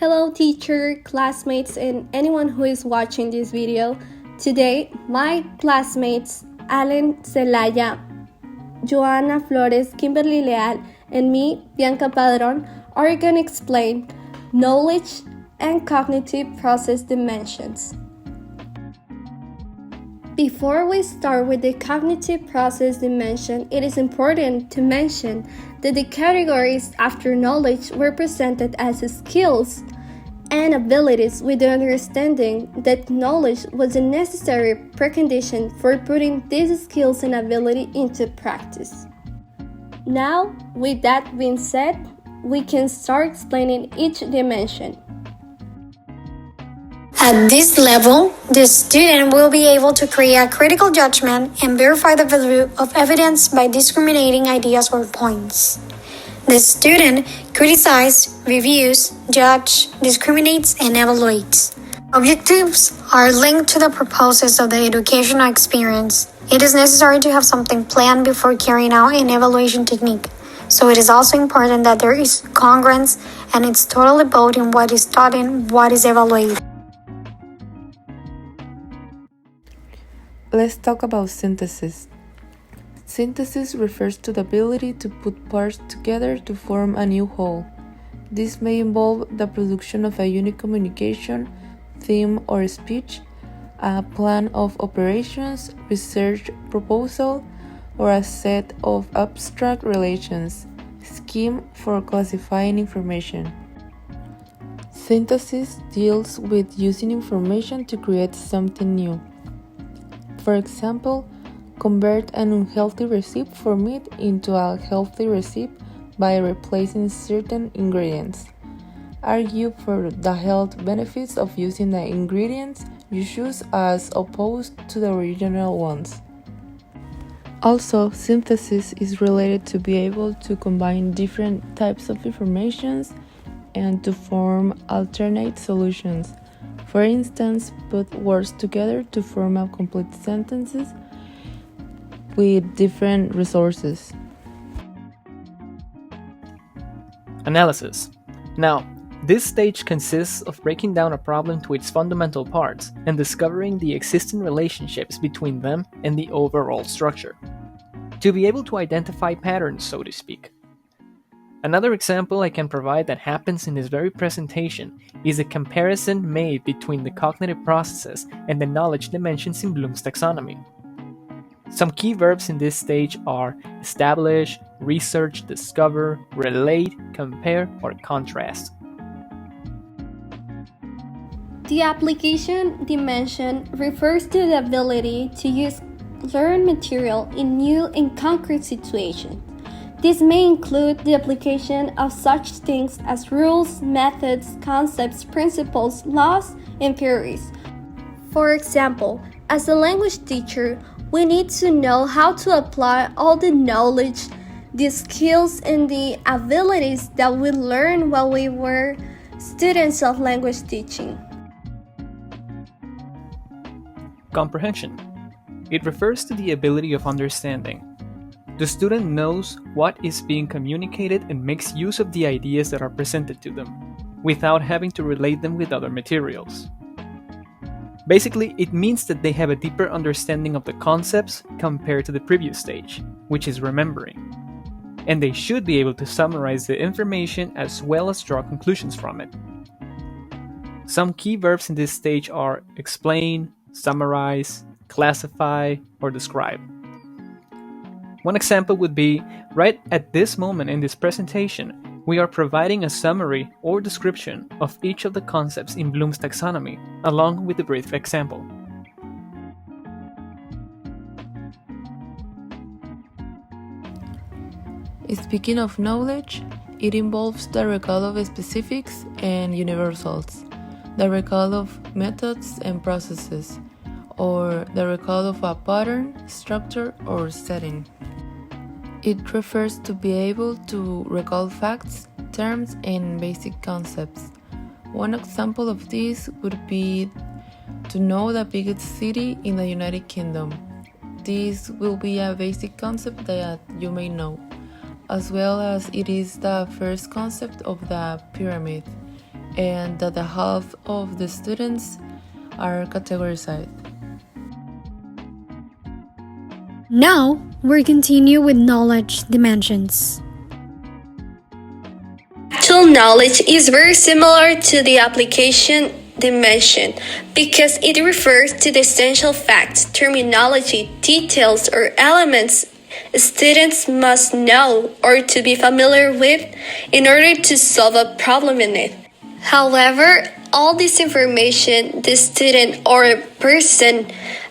Hello teacher, classmates, and anyone who is watching this video. Today, my classmates Allen Zelaya, Joana Flores, Kimberly Leal, and me, Bianca Padron, are going to explain knowledge and cognitive process dimensions. Before we start with the cognitive process dimension, it is important to mention that the categories after knowledge were presented as skills and abilities with the understanding that knowledge was a necessary precondition for putting these skills and ability into practice. Now, with that being said, we can start explaining each dimension. At this level, the student will be able to create a critical judgment and verify the value of evidence by discriminating ideas or points. The student criticizes, reviews, judges, discriminates, and evaluates. Objectives are linked to the purposes of the educational experience. It is necessary to have something planned before carrying out an evaluation technique. So it is also important that there is congruence and it's totally both in what is taught and what is evaluated. Let's talk about synthesis. Synthesis refers to the ability to put parts together to form a new whole. This may involve the production of a unique communication, theme or speech, a plan of operations, research proposal, or a set of abstract relations, scheme for classifying information. Synthesis deals with using information to create something new. For example, convert an unhealthy recipe for meat into a healthy recipe by replacing certain ingredients. Argue for the health benefits of using the ingredients you choose as opposed to the original ones. Also, synthesis is related to be able to combine different types of information and to form alternate solutions. For instance, put words together to form a complete sentences with different resources. Analysis. Now, this stage consists of breaking down a problem to its fundamental parts and discovering the existing relationships between them and the overall structure, to be able to identify patterns, so to speak. Another example I can provide that happens in this very presentation is a comparison made between the cognitive processes and the knowledge dimensions in Bloom's taxonomy. Some key verbs in this stage are establish, research, discover, relate, compare, or contrast. The application dimension refers to the ability to use learned material in new and concrete situations. This may include the application of such things as rules, methods, concepts, principles, laws, and theories. For example, as a language teacher, we need to know how to apply all the knowledge, the skills, and the abilities that we learned while we were students of language teaching. Comprehension. It refers to the ability of understanding. The student knows what is being communicated and makes use of the ideas that are presented to them, without having to relate them with other materials. Basically, it means that they have a deeper understanding of the concepts compared to the previous stage, which is remembering. And they should be able to summarize the information as well as draw conclusions from it. Some key verbs in this stage are explain, summarize, classify, or describe. One example would be, right at this moment in this presentation, we are providing a summary or description of each of the concepts in Bloom's taxonomy, along with a brief example. Speaking of knowledge, it involves the recall of specifics and universals, the recall of methods and processes, or the recall of a pattern, structure, or setting. It refers to be able to recall facts, terms, and basic concepts. One example of this would be to know the biggest city in the United Kingdom. This will be a basic concept that you may know, as well as it is the first concept of the pyramid. and that the half of the students are categorized. Now, we'll continue with knowledge dimensions. Actual knowledge is very similar to the application dimension because it refers to the essential facts, terminology, details, or elements students must know or to be familiar with in order to solve a problem in it. However, all this information the student or a person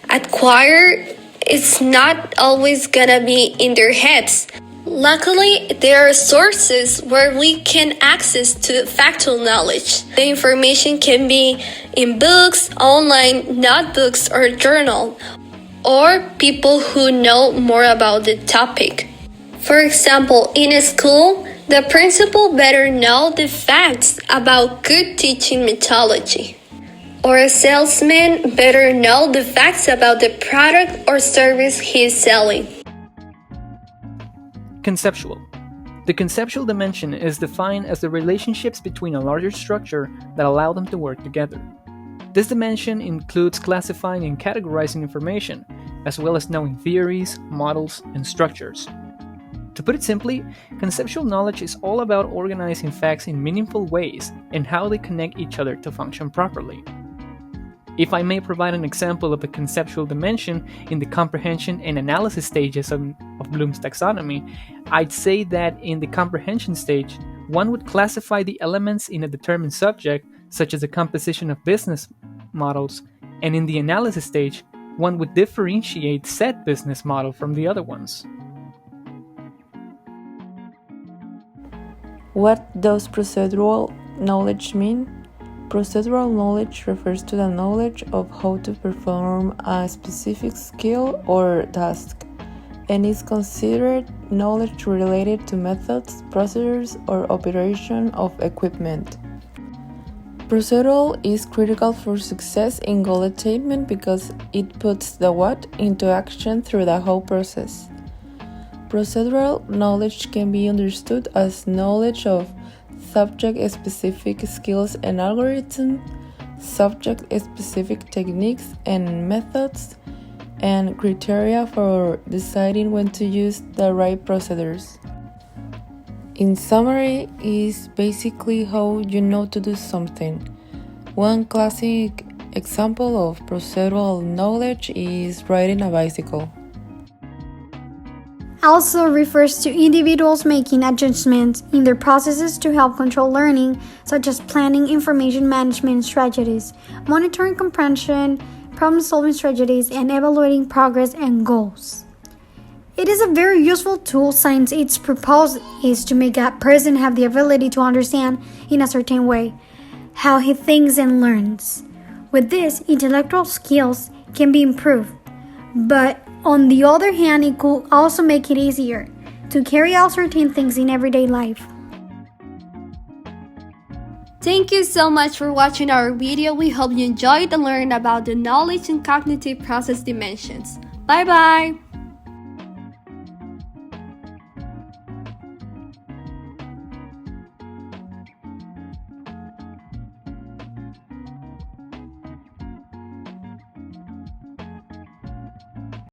acquire is not always gonna be in their heads. Luckily, there are sources where we can access to factual knowledge. The information can be in books, online notebooks, or journal, or people who know more about the topic. For example, in a school, the principal better know the facts about good teaching methodology. Or a salesman better know the facts about the product or service he is selling. Conceptual. The conceptual dimension is defined as the relationships between a larger structure that allow them to work together. This dimension includes classifying and categorizing information, as well as knowing theories, models, and structures. To put it simply, conceptual knowledge is all about organizing facts in meaningful ways and how they connect each other to function properly. If I may provide an example of the conceptual dimension in the comprehension and analysis stages of Bloom's taxonomy, I'd say that in the comprehension stage, one would classify the elements in a determined subject, such as the composition of business models, and in the analysis stage, one would differentiate said business model from the other ones. What does procedural knowledge mean? Procedural knowledge refers to the knowledge of how to perform a specific skill or task, and is considered knowledge related to methods, procedures, or operation of equipment. Procedural is critical for success in goal attainment because it puts the what into action through the whole process. Procedural knowledge can be understood as knowledge of subject-specific skills and algorithms, subject-specific techniques and methods, and criteria for deciding when to use the right procedures. In summary, is basically how you know to do something. One classic example of procedural knowledge is riding a bicycle. Also refers to individuals making adjustments in their processes to help control learning, such as planning, information management strategies, monitoring comprehension, problem-solving strategies, and evaluating progress and goals. It is a very useful tool since its purpose is to make a person have the ability to understand in a certain way how he thinks and learns. With this, intellectual skills can be improved, but on the other hand, it could also make it easier to carry out certain things in everyday life. Thank you so much for watching our video. We hope you enjoyed and learned about the knowledge and cognitive process dimensions. Bye bye!